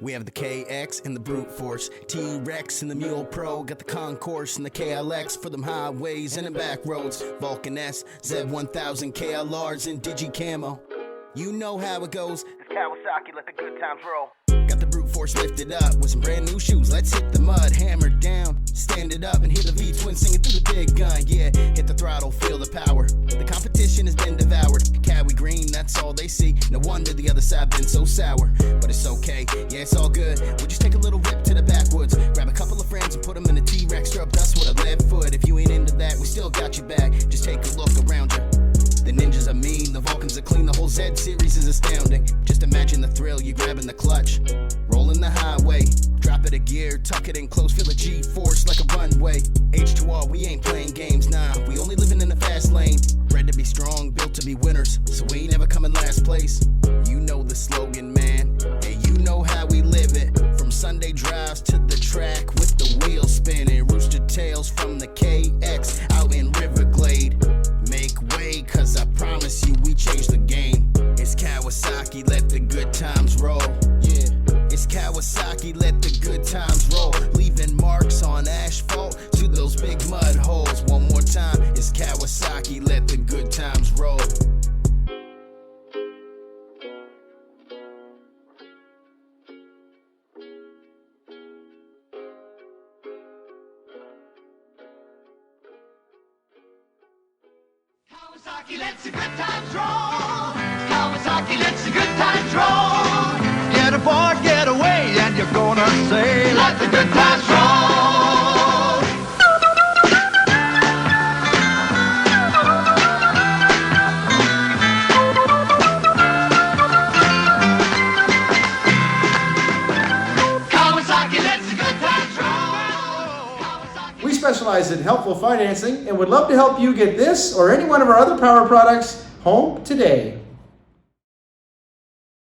We have the KX and the Brute Force, T-Rex and the Mule Pro, got the Concourse and the KLX for them highways and the back roads, Vulcan S, Z1000, KLRs and Digi Camo. You know how it goes. It's Kawasaki, let the good times roll. Got the Brute Force lifted up with some brand new shoes. Let's hit the mud, hammer down, stand it up and hear the V-twin singing through the big gun. Yeah, hit the throttle, feel the power. The competition has been devoured. Kawi green, that's all they see. No wonder the other side been so sour. But it's okay, yeah, it's all good. We'll just take a little rip to the backwoods. Grab a couple of friends and put them in a T-Rex strap. That's what a left foot. If you ain't into that, we still got your back. Just take a look around you. The ninjas are mean, the Vulcans are clean, the whole Z series is astounding. Just imagine the thrill, you grabbing the clutch, rolling the highway, drop it a gear, tuck it in close, feel a G-force like a runway. H2R, we ain't playing games, nah, we only living in the fast lane. Bred to be strong, built to be winners, so we ain't never coming last place. You know the slogan, man, hey, you know how we live it. From Sunday drives to the track with the wheels spinning, rooster tails from the KX out in Riverglade. Make way, cause I promise you we changed the game. It's Kawasaki, let the good times roll. Yeah, it's Kawasaki, let the good times roll. Leaving marks on asphalt to those big mud holes. One more time, it's Kawasaki, let the good times roll. Kawasaki lets the good times roll. Kawasaki lets the good times roll. Get aboard, get away, and you're gonna say, let the good times roll. Kawasaki lets the good times roll. Kawasaki. We specialize in helpful financing and would love to help you get this or any one of our other power products home today.